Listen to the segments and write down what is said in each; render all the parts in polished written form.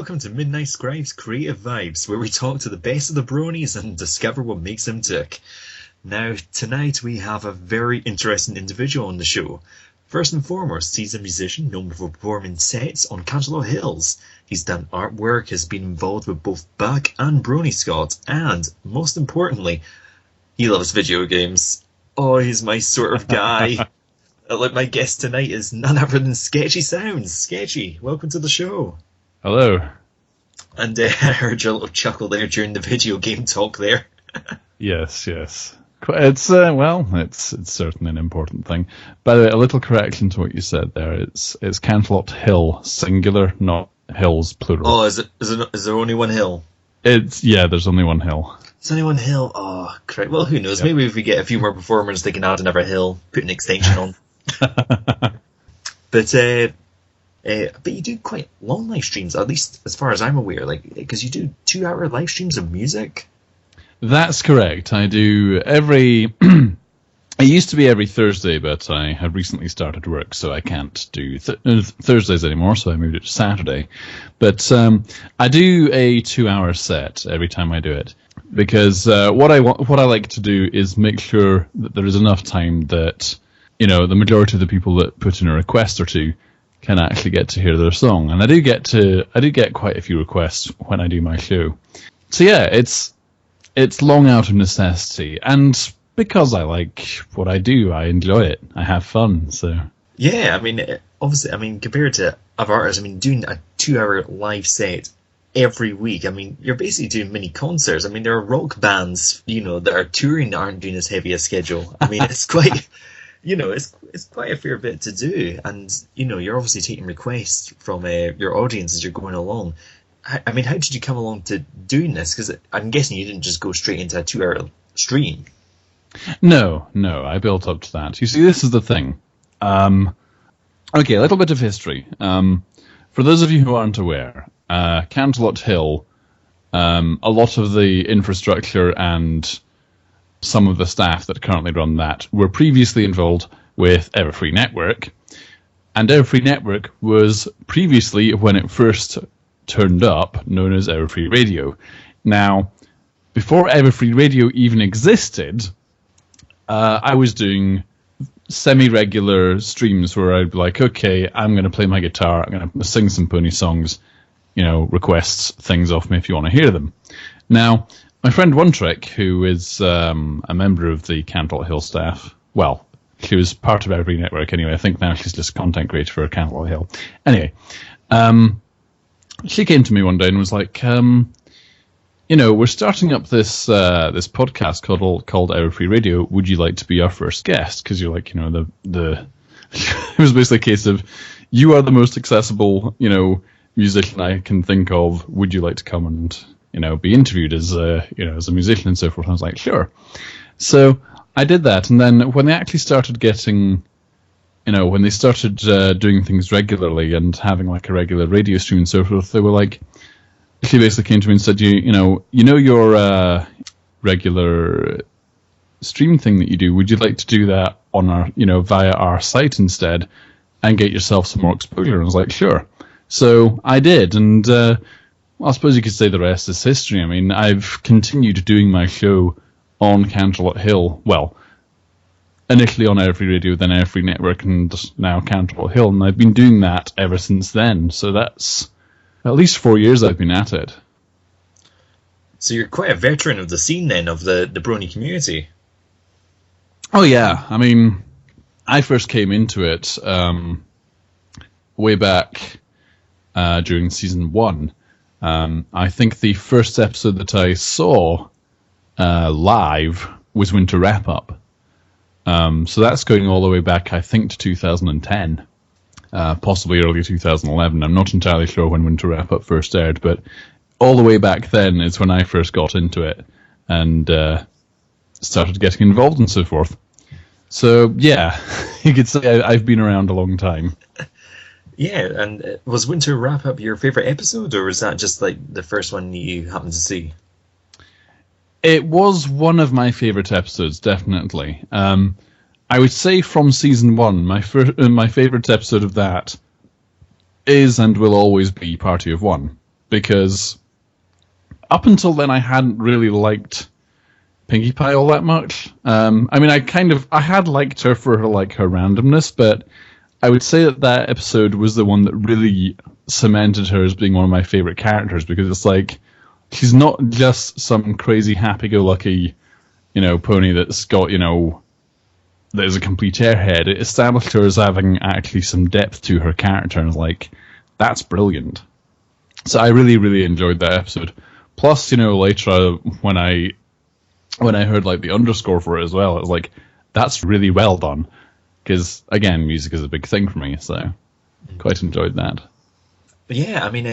welcome to Midnight Scribes Creative Vibes, where we talk to the best of the Bronies and discover what makes them tick. Now, tonight we have a very interesting individual on the show. First and foremost, he's a musician known for performing sets on Canterlot Hills. He's done artwork, has been involved with both Buck and Brony Scott, and, most importantly, he loves video games. Oh, he's my sort of guy. Like, my guest tonight is none other than Sketchy Sounds. Sketchy, welcome to the show. Hello. And I heard your little chuckle there during the video game talk there. Yes. It's it's certainly an important thing. By the way, a little correction to what you said there. It's Canterlot Hill, singular, not hills, plural. Oh, is there only one hill? There's only one hill. There's only one hill? Oh, correct. Well, who knows? Yep. Maybe if we get a few more performers, they can add another hill, put an extension on. But you do quite long live streams, at least as far as I'm aware, because you do 2-hour live streams of music. That's correct. I do every. It used to be every Thursday, but I have recently started work, so I can't do Thursdays anymore. So I moved it to Saturday. But I do a 2-hour set every time I do it, because what I like to do is make sure that there is enough time that the majority of the people that put in a request or two can actually get to hear their song. And I do get quite a few requests when I do my show. So yeah, it's long out of necessity, and because I like what I do, I enjoy it. I have fun. So yeah, obviously, compared to other artists, doing a 2-hour live set every week, you're basically doing mini concerts. There are rock bands, that are touring that aren't doing as heavy a schedule. It's quite. It's quite a fair bit to do, and you're obviously taking requests from your audience as you're going along. How did you come along to doing this? Because I'm guessing you didn't just go straight into a 2-hour stream. No, I built up to that. You see, this is the thing. Okay, a little bit of history. For those of you who aren't aware, Canterlot Hill, a lot of the infrastructure and some of the staff that currently run that were previously involved with Everfree Network, and Everfree Network was previously, when it first turned up, known as Everfree Radio. Now, before Everfree Radio even existed, I was doing semi-regular streams where I'd be like, okay, I'm going to play my guitar, I'm going to sing some pony songs, requests things off me if you want to hear them. Now, my friend One Trick, who is a member of the Canterlot Hill staff, well, she was part of Every Network anyway. I think now she's just content creator for Canterlot Hill. Anyway, she came to me one day and was like, we're starting up this podcast called Everfree Radio. Would you like to be our first guest? Because you're like, the it was basically a case of, you are the most accessible, musician I can think of. Would you like to come and be interviewed as a musician and so forth? And I was like, sure. So I did that, and then when they actually started getting, when they started doing things regularly and having like a regular radio stream and so forth, they were like, she basically came to me and said, your regular stream thing that you do, would you like to do that on our, via our site instead and get yourself some more exposure? And I was like, sure. So I did, and I suppose you could say the rest is history. I've continued doing my show on Canterlot Hill. Well, initially on Everfree Radio, then Everfree Network, and now Canterlot Hill. And I've been doing that ever since then. So that's at least 4 years I've been at it. So you're quite a veteran of the scene then, of the Brony community. Oh, yeah. I first came into it way back during season 1. I think the first episode that I saw live was Winter Wrap Up. So that's going all the way back, I think, to 2010, possibly early 2011. I'm not entirely sure when Winter Wrap Up first aired, but all the way back then is when I first got into it and started getting involved and so forth. So, yeah, you could say I've been around a long time. Yeah, and was Winter Wrap Up your favourite episode, or was that just like the first one you happened to see? It was one of my favourite episodes, definitely. I would say from season 1, my favourite episode of that is and will always be Party of One. because up until then I hadn't really liked Pinkie Pie all that much. I mean, I had liked her for her randomness, but I would say that episode was the one that really cemented her as being one of my favorite characters, because it's like, she's not just some crazy happy-go-lucky, pony that's got, that is a complete airhead. It established her as having actually some depth to her character, and that's brilliant. So I really, really enjoyed that episode. Plus, later when I heard the underscore for it as well, it was like, that's really well done. Because again, music is a big thing for me, so quite enjoyed that. Yeah, I mean,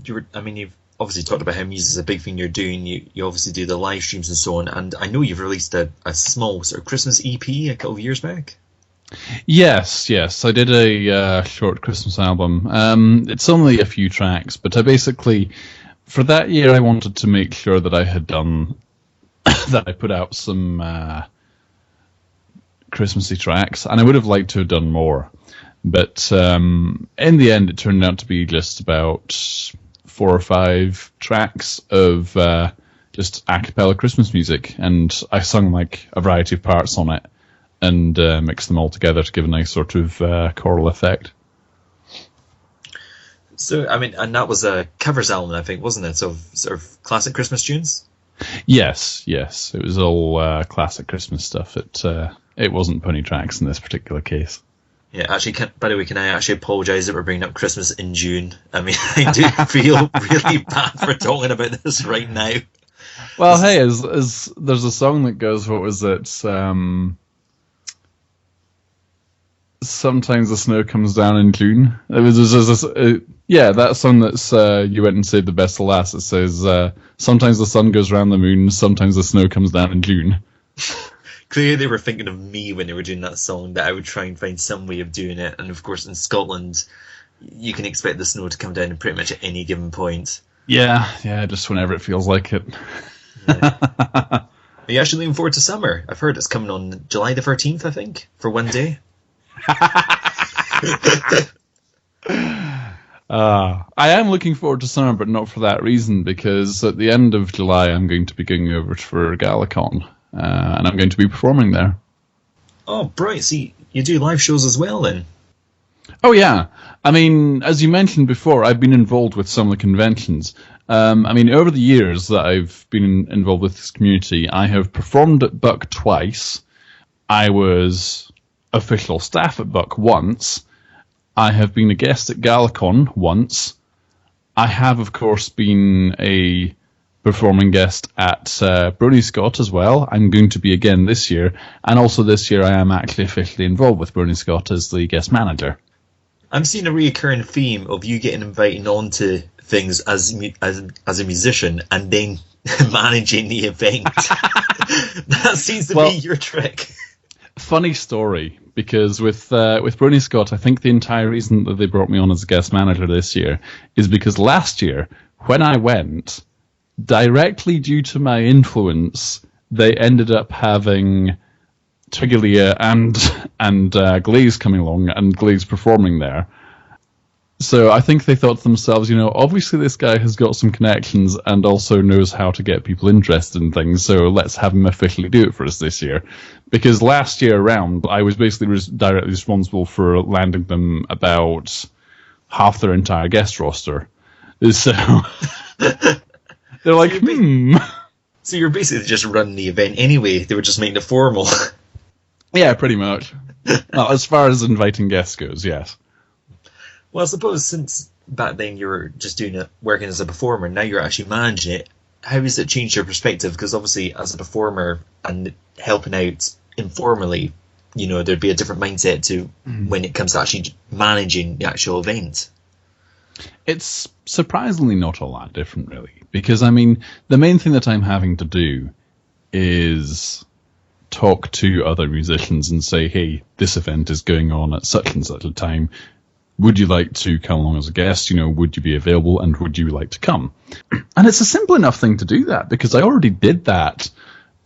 you've obviously talked about how music is a big thing you're doing. You obviously do the live streams and so on, and I know you've released a small sort of Christmas EP a couple of years back. Yes, I did a short Christmas album. It's only a few tracks, but I basically, for that year, I wanted to make sure that I had done, that I put out some Christmassy tracks, and I would have liked to have done more. But in the end, it turned out to be just about 4 or 5 tracks of just a cappella Christmas music, and I sung a variety of parts on it and mixed them all together to give a nice sort of choral effect. So, I mean, and that was a covers album, I think, wasn't it? Of sort of classic Christmas tunes? Yes. It was all classic Christmas stuff. It wasn't pony tracks in this particular case. Yeah, actually, by the way, can I actually apologise that we're bringing up Christmas in June? I mean, I do feel really bad for talking about this right now. Well, hey, as there's a song that goes, what was it? Sometimes the snow comes down in June. It was that song that's you went and saved the best for last. It says, sometimes the sun goes round the moon, sometimes the snow comes down in June. Clearly they were thinking of me when they were doing that song, that I would try and find some way of doing it. And of course in Scotland, you can expect the snow to come down pretty much at any given point. Yeah, just whenever it feels like it. Yeah. Are you actually looking forward to summer? I've heard it's coming on July the 13th, I think, for one day. I am looking forward to summer, but not for that reason, because at the end of July I'm going to be going over for Galacon. And I'm going to be performing there. Oh, right. So you do live shows as well, then? Oh, yeah. I mean, as you mentioned before, I've been involved with some of the conventions. I mean, over the years that I've been involved with this community, I have performed at Buck twice. I was official staff at Buck once. I have been a guest at Galacon once. I have, of course, been a performing guest at Bronies as well. I'm going to be again this year, and also this year I am actually officially involved with Bronies as the guest manager. I'm seeing a reoccurring theme of you getting invited onto things as a musician and then managing the event. That seems to be your trick. Funny story, because with Bronies I think the entire reason that they brought me on as a guest manager this year is because last year, when I went, directly due to my influence, they ended up having Trigalia and Glaze coming along, and Glaze performing there. So I think they thought to themselves, obviously this guy has got some connections and also knows how to get people interested in things, so let's have him officially do it for us this year. Because last year around, I was basically directly responsible for landing them about half their entire guest roster. So they're like, So you're basically just running the event anyway. They were just making it formal. Yeah, pretty much. Well, as far as inviting guests goes, yes. Well, I suppose since back then you were just doing it, working as a performer, now you're actually managing it. How has it changed your perspective? Because obviously as a performer and helping out informally, there'd be a different mindset to when it comes to actually managing the actual event. It's surprisingly not all that different, really. Because, I mean, the main thing that I'm having to do is talk to other musicians and say, hey, this event is going on at such and such a time. Would you like to come along as a guest? Would you be available, and would you like to come? And it's a simple enough thing to do that, because I already did that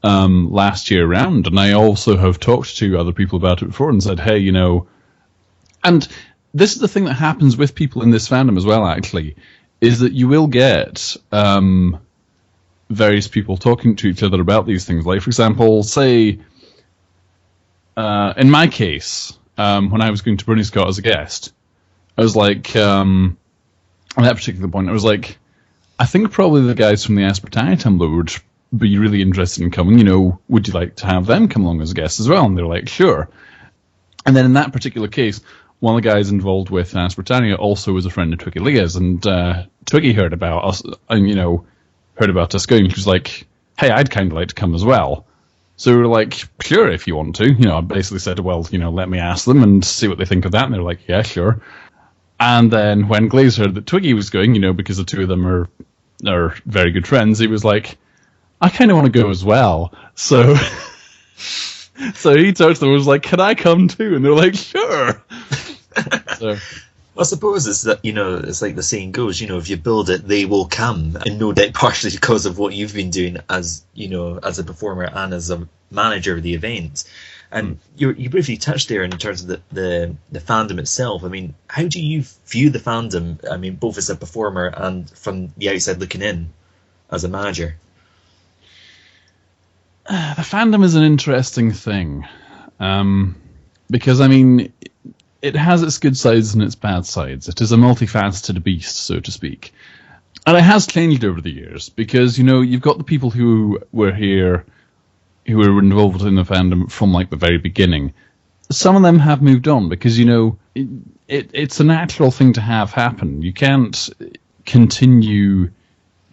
last year round, and I also have talked to other people about it before and said, hey, and this is the thing that happens with people in this fandom as well, actually, is that you will get various people talking to each other about these things. Like, for example, say, in my case, when I was going to Bronies as a guest, I was like, at that particular point, I was like, I think probably the guys from the Aspertani Tumblr would be really interested in coming. Would you like to have them come along as a guest as well? And they're like, sure. And then in that particular case, one of the guys involved with Aspertania also was a friend of Twiggy Leah's, and Twiggy heard about us, and heard about us going. She was like, "Hey, I'd kind of like to come as well." So we were like, "Sure, if you want to." I basically said, "Well, let me ask them and see what they think of that." And they were like, "Yeah, sure." And then when Glaze heard that Twiggy was going, because the two of them are very good friends, he was like, "I kind of want to go as well." So. So he touched them and was like, "Can I come too?" And they're like, "Sure." So, I suppose it's that, it's like the saying goes, if you build it, they will come. And no doubt partially because of what you've been doing as, as a performer and as a manager of the event. And you briefly touched there in terms of the fandom itself. I mean, how do you view the fandom? I mean, both as a performer and from the outside looking in as a manager? The fandom is an interesting thing, because, I mean, it has its good sides and its bad sides. It is a multifaceted beast, so to speak. And it has changed over the years, because, you've got the people who were here, who were involved in the fandom from, like, the very beginning. Some of them have moved on, because, it's a natural thing to have happen. You can't continue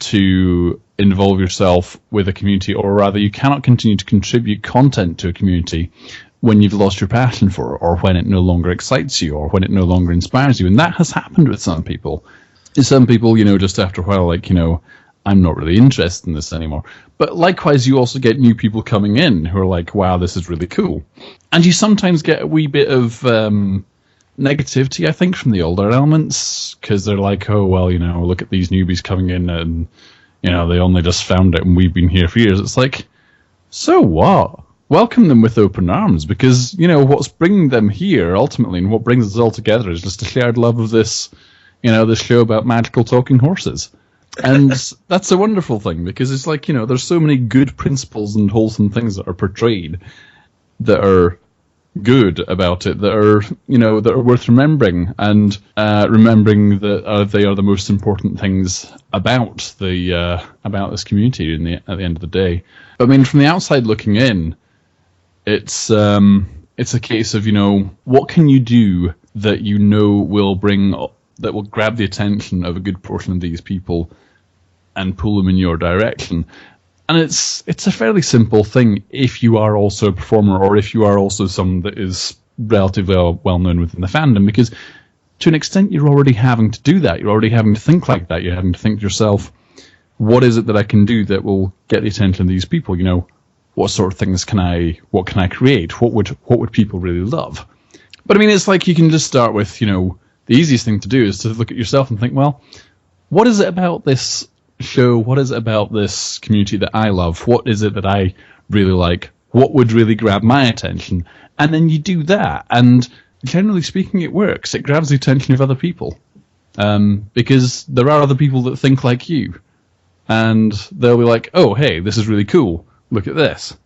to involve yourself with a community, or rather you cannot continue to contribute content to a community when you've lost your passion for it, or when it no longer excites you, or when it no longer inspires you. And that has happened with some people. Some people, just after a while, like, I'm not really interested in this anymore. But likewise, you also get new people coming in who are like, wow, this is really cool. And you sometimes get a wee bit of negativity, I think, from the older elements, because they're like, oh, well, look at these newbies coming in and, they only just found it and we've been here for years. It's like, so what? Welcome them with open arms, because, what's bringing them here ultimately and what brings us all together is just a shared love of this, this show about magical talking horses. And that's a wonderful thing, because it's like, there's so many good principles and wholesome things that are portrayed that are good about it, that are that are worth remembering, and remembering that they are the most important things about this community at the end of the day. But, I mean, from the outside looking in, it's a case of what can you do that will grab the attention of a good portion of these people and pull them in your direction. And it's a fairly simple thing if you are also a performer, or if you are also someone that is relatively well known within the fandom, because to an extent you're already having to do that. You're already having to think like that. You're having to think to yourself, what is it that I can do that will get the attention of these people? What sort of things can I create? What would people really love? But I mean, it's like you can just start with, the easiest thing to do is to look at yourself and think, well, what is it about this show? What is it about this community that I love? What is it that I really like? What would really grab my attention? And then you do that, and generally speaking, it works. It grabs the attention of other people, because there are other people that think like you, and they'll be like, "Oh, hey, this is really cool. Look at this."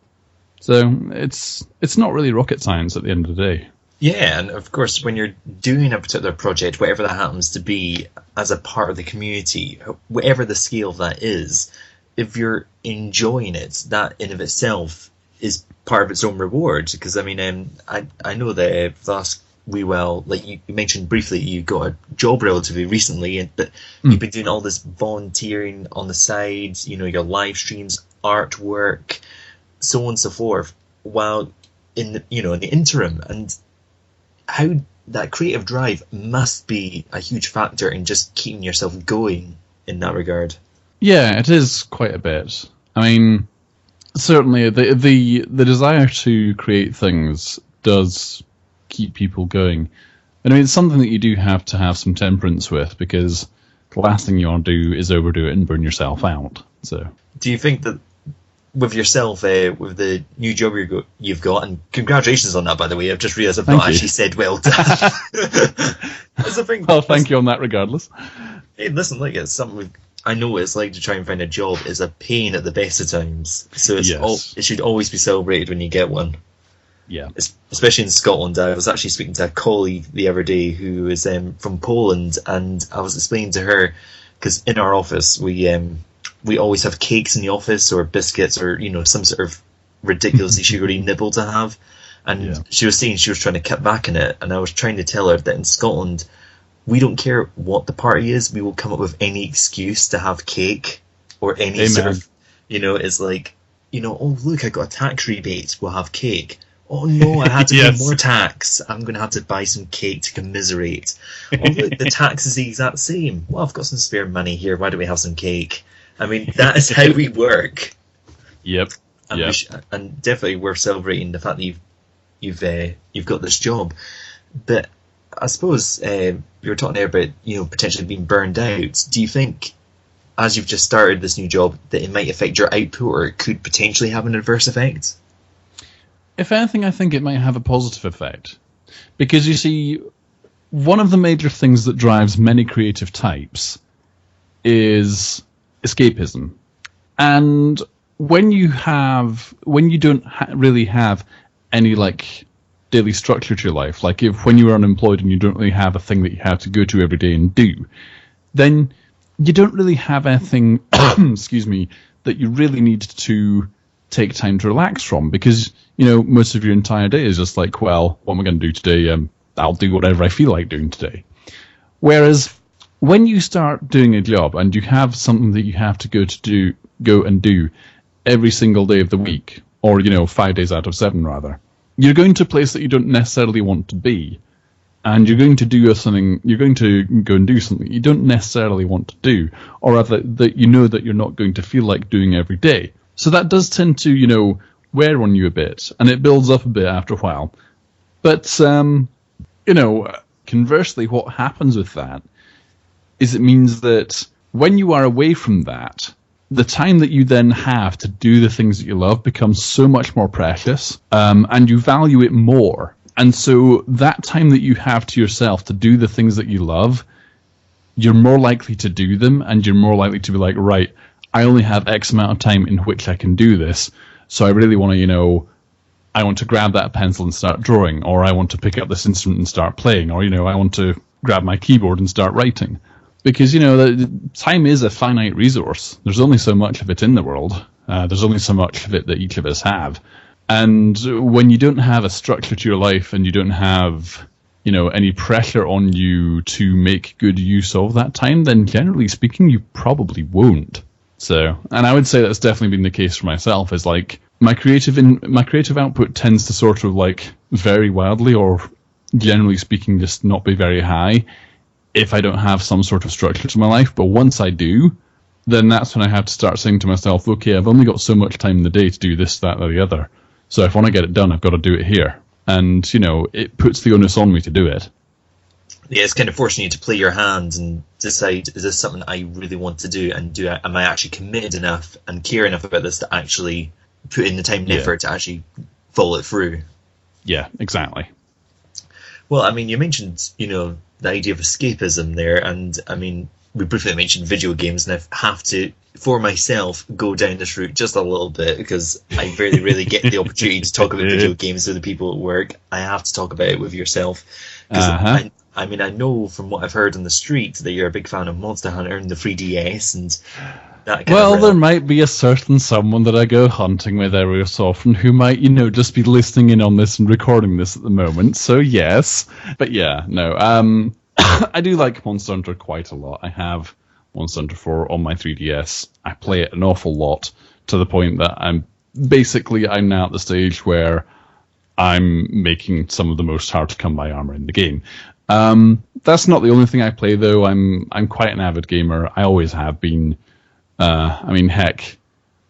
So it's not really rocket science at the end of the day. Yeah, and of course, when you're doing a particular project, whatever that happens to be, as a part of the community, whatever the scale of that is, if you're enjoying it, that in of itself is part of its own reward. Because, I mean, I know that last wee while, like you mentioned briefly, you got a job relatively recently, but you've been doing all this volunteering on the side, your live streams, artwork, so on and so forth, while in the interim. And how that creative drive must be a huge factor in just keeping yourself going in that regard. Yeah, it is quite a bit. I mean, certainly the desire to create things does keep people going. And I mean, it's something that you do have to have some temperance with, because the last thing you want to do is overdo it and burn yourself out. So, do you think that with yourself, with the new job you've got, and congratulations on that, by the way. I've just realised I've not actually said well done. Well, thank you on that regardless. Hey, listen, look, it's something I know what it's like to try and find a job is a pain at the best of times. So it should always be celebrated when you get one. Yeah. Especially in Scotland. I was actually speaking to a colleague the other day who is from Poland, and I was explaining to her, because in our office we always have cakes in the office, or biscuits, or some sort of ridiculously sugary nibble to have. And she was saying she was trying to cut back on it, and I was trying to tell her that in Scotland, we don't care what the party is, we will come up with any excuse to have cake, or any sort of, it's like, oh look, I got a tax rebate, we'll have cake. Oh no, I had to pay more tax, I'm going to have to buy some cake to commiserate. Oh look, the tax is the exact same. Well, I've got some spare money here, why don't we have some cake? I mean, that is how we work. Yep. And definitely we're celebrating the fact that you've got this job. But I suppose you were talking there about potentially being burned out. Do you think, as you've just started this new job, that it might affect your output, or it could potentially have an adverse effect? If anything, I think it might have a positive effect. Because you see, one of the major things that drives many creative types is escapism. And when you don't really have any daily structure to your life, like when you are unemployed and you don't really have a thing that you have to go to every day and do, then you don't really have anything excuse me, that you really need to take time to relax from, because most of your entire day is just like, well, what am I going to do today? I'll do whatever I feel like doing today. Whereas when you start doing a job and you have something that you have to go and do every single day of the week, or 5 days out of 7 rather, you're going to a place that you don't necessarily want to be, and you're going to go and do something you don't necessarily want to do, or rather that that you're not going to feel like doing every day. So that does tend to wear on you a bit, and it builds up a bit after a while. But conversely, what happens with that is it means that when you are away from that, the time that you then have to do the things that you love becomes so much more precious, and you value it more. And so that time that you have to yourself to do the things that you love, you're more likely to do them, and you're more likely to be like, right, I only have X amount of time in which I can do this, so I really want to, I want to grab that pencil and start drawing, or I want to pick up this instrument and start playing, or, I want to grab my keyboard and start writing. Because, time is a finite resource. There's only so much of it in the world. There's only so much of it that each of us have. And when you don't have a structure to your life, and you don't have, any pressure on you to make good use of that time, then generally speaking, you probably won't. So, and I would say that's definitely been the case for myself, is like, my creative output tends to sort of vary wildly, or generally speaking, just not be very high, if I don't have some sort of structure to my life. But once I do, then that's when I have to start saying to myself, okay, I've only got so much time in the day to do this, that, or the other. So if I want to get it done, I've got to do it here. And, it puts the onus on me to do it. Yeah, it's kind of forcing you to play your hand and decide, is this something I really want to do? And am I actually committed enough and care enough about this to actually put in the time and effort to actually follow it through? Yeah, exactly. Well, I mean, you mentioned, the idea of escapism there, and I mean, we briefly mentioned video games, and I have to, for myself, go down this route just a little bit, because I very rarely get the opportunity to talk about video games with the people at work. I have to talk about it with yourself, because I know from what I've heard on the street that you're a big fan of Monster Hunter and the 3DS, and that kind of there might be a certain someone that I go hunting with every so often who might, just be listening in on this and recording this at the moment. So yes, but yeah, no. I do like Monster Hunter quite a lot. I have Monster Hunter 4 on my 3DS. I play it an awful lot, to the point that I'm now at the stage where I'm making some of the most hard to come by armor in the game. That's not the only thing I play, though. I'm quite an avid gamer. I always have been. Heck,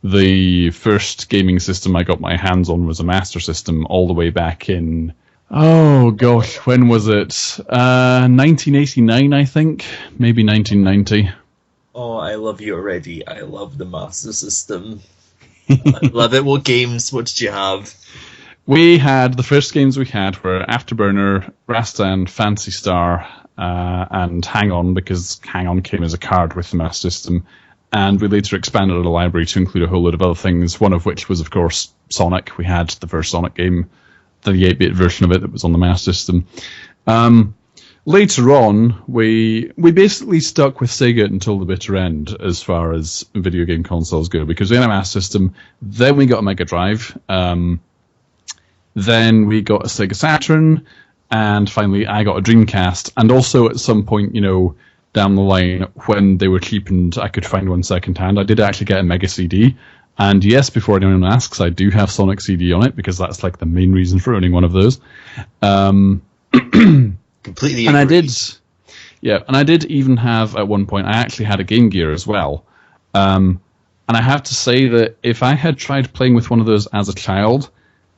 the first gaming system I got my hands on was a Master System all the way back in, when was it? 1989, I think. Maybe 1990. Oh, I love you already. I love the Master System. I love it. What did you have? The first games we had were Afterburner, Rastan, Phantasy Star, and Hang On, because Hang On came as a card with the Master System. And we later expanded the library to include a whole load of other things, one of which was, of course, Sonic. We had the first Sonic game, the 8-bit version of it that was on the Master System. Later on, we basically stuck with Sega until the bitter end as far as video game consoles go, because we had a Master System, then we got a Mega Drive, then we got a Sega Saturn, and finally I got a Dreamcast, and also at some point, down the line, when they were cheap and I could find one second hand, I did actually get a Mega CD. And yes, before anyone asks, I do have Sonic CD on it, because that's like the main reason for owning one of those. Completely and agree. I did even have, at one point, I actually had a Game Gear as well. And I have to say that if I had tried playing with one of those as a child,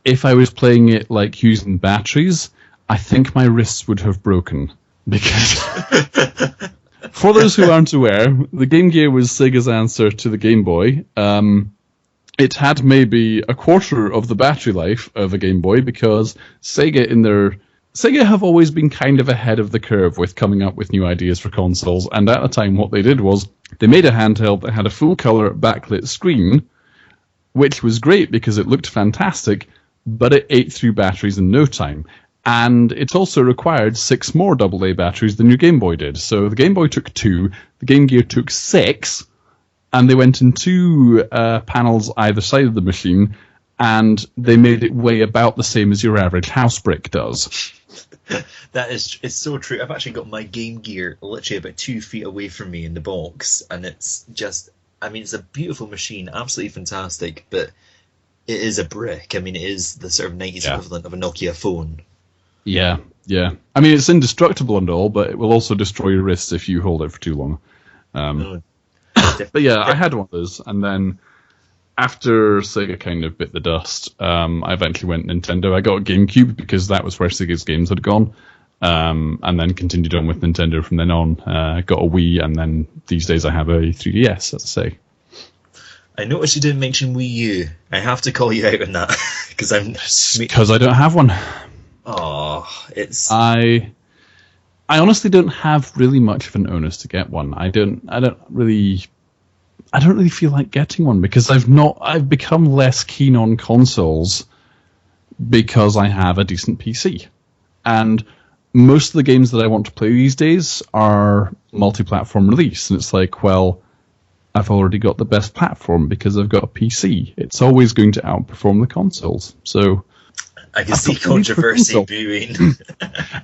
if I was playing it like using batteries, I think my wrists would have broken. Because... For those who aren't aware, the Game Gear was Sega's answer to the Game Boy. It had maybe a quarter of the battery life of a Game Boy, because Sega have always been kind of ahead of the curve with coming up with new ideas for consoles, and at the time what they did was they made a handheld that had a full-color backlit screen, which was great because it looked fantastic, but it ate through batteries in no time. And it also required 6 more AA batteries than your Game Boy did. So the Game Boy took 2, the Game Gear took 6, and they went in 2 panels either side of the machine, and they made it weigh about the same as your average house brick does. It's so true. I've actually got my Game Gear literally about 2 feet away from me in the box, and it's just, it's a beautiful machine, absolutely fantastic, but it is a brick. It is the sort of 90s equivalent of a Nokia phone. Yeah. It's indestructible and all, but it will also destroy your wrists if you hold it for too long. But yeah, I had one of those, and then after Sega kind of bit the dust, I eventually went Nintendo. I got a GameCube because that was where Sega's games had gone, and then continued on with Nintendo from then on. Got a Wii, and then these days I have a 3DS, let's say. I noticed you didn't mention Wii U. I have to call you out on that, because I don't have one. Oh, it's... I honestly don't have really much of an onus to get one. I don't really feel like getting one, because I've become less keen on consoles because I have a decent PC. And most of the games that I want to play these days are multi-platform release, and it's like, well, I've already got the best platform because I've got a PC. It's always going to outperform the consoles. So I can see controversy brewing.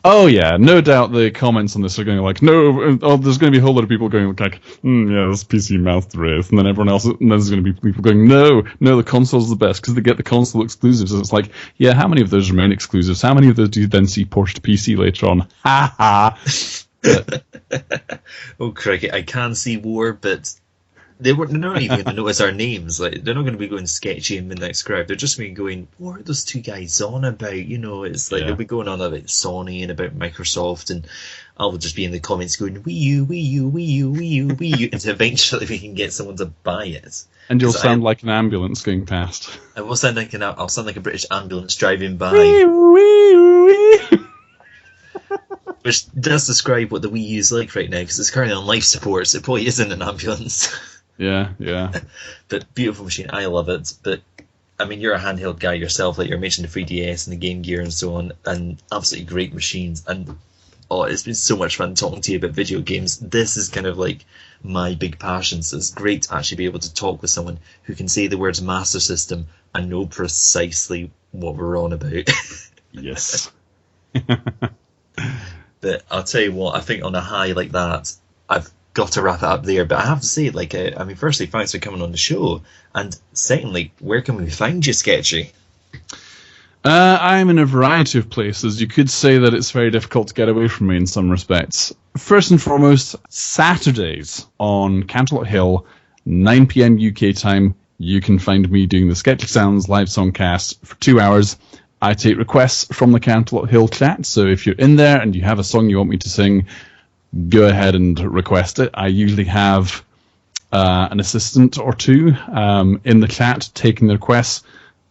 Oh yeah, no doubt the comments on this are going like, no, there's going to be a whole lot of people going like, yeah, this PC mouth race, and then everyone else, and then there's going to be people going, no, the console's the best because they get the console exclusives. And it's like, yeah, how many of those remain exclusives? How many of those do you then see ported to PC later on? Ha ha. Oh cricket, I can see war, but they're not even going to notice our names. Like, they're not going to be going Sketchy and Midnight Scribe. They're just going to be going, what are those two guys on about? It's like they'll be going on about Sony and about Microsoft, and I'll just be in the comments going, Wii U, Wii U, Wii U, Wii U, Wii U, until eventually we can get someone to buy it. And you'll sound like an ambulance going past. I will sound like I'll sound like a British ambulance driving by. Which does describe what the Wii U is like right now, because it's currently on life support, so it probably isn't an ambulance. Yeah. But beautiful machine, I love it. But you're a handheld guy yourself, like you're mentioning the 3DS and the Game Gear and so on, and absolutely great machines. And it's been so much fun talking to you about video games. This is kind of like my big passion, so it's great to actually be able to talk with someone who can say the words Master System and know precisely what we're on about. Yes. But I'll tell you what, I think on a high like that, I've got to wrap it up there. But I have to say, firstly, thanks for coming on the show. And secondly, where can we find you, Sketchy? I'm in a variety of places. You could say that it's very difficult to get away from me in some respects. First and foremost, Saturdays on Canterlot Hill, 9 p.m. UK time, you can find me doing the Sketchy Sounds live songcast for 2 hours. I take requests from the Canterlot Hill chat, so if you're in there and you have a song you want me to sing, go ahead and request it. I usually have an assistant or two in the chat taking the requests,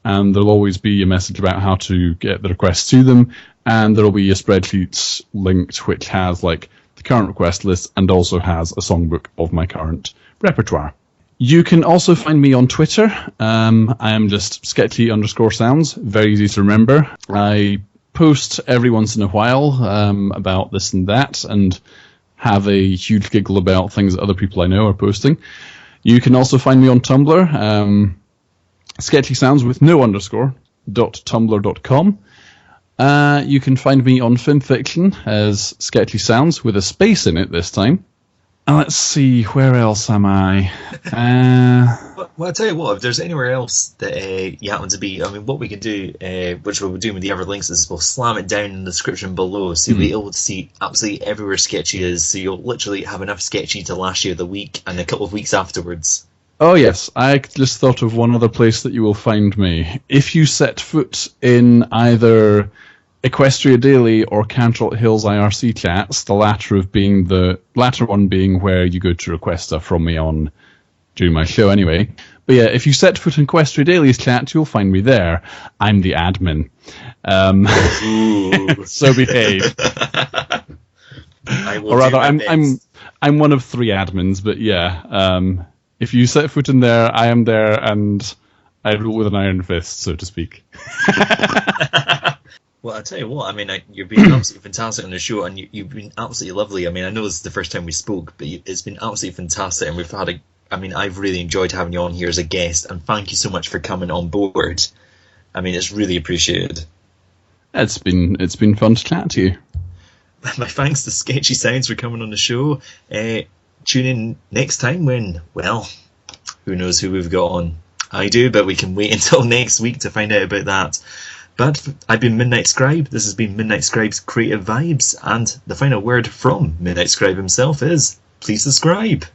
and there'll always be a message about how to get the requests to them. and there will be a spreadsheet linked which has like the current request list and also has a songbook of my current repertoire. You can also find me on Twitter. I am just sketchy_sounds, very easy to remember. I post every once in a while about this and that, and have a huge giggle about things that other people I know are posting. You can also find me on Tumblr, Sketchy Sounds with no underscore, .tumblr.com. You can find me on FilmFiction as Sketchy Sounds with a space in it this time. And let's see, where else am I? Well, I'll tell you what, if there's anywhere else that you happen to be, I mean, what we can do, which we'll be doing with the other links, is we'll slam it down in the description below, so you'll be able to see absolutely everywhere Sketchy is, so you'll literally have enough Sketchy to last you the week and a couple of weeks afterwards. Oh yes, I just thought of one other place that you will find me. If you set foot in either Equestria Daily or Cantrell Hills IRC chats, the latter one being where you go to request stuff from me on during my show anyway. But yeah, if you set foot in Equestria Daily's chat, you'll find me there. I'm the admin. So behave. Or rather, I'm one of 3 admins, but yeah, if you set foot in there, I am there, and I rule with an iron fist, so to speak. Well, I'll tell you what, I mean, you've been absolutely fantastic on the show, and you've been absolutely lovely. I mean, I know this is the first time we spoke, but it's been absolutely fantastic, and we've had I've really enjoyed having you on here as a guest, and thank you so much for coming on board. I mean, it's really appreciated. It's been fun to chat to you. My thanks to Sketchy Sounds for coming on the show. Tune in next time when, well, who knows who we've got on. I do, but we can wait until next week to find out about that. But I've been Midnight Scribe. This has been Midnight Scribe's Creative Vibes, and the final word from Midnight Scribe himself is, please subscribe.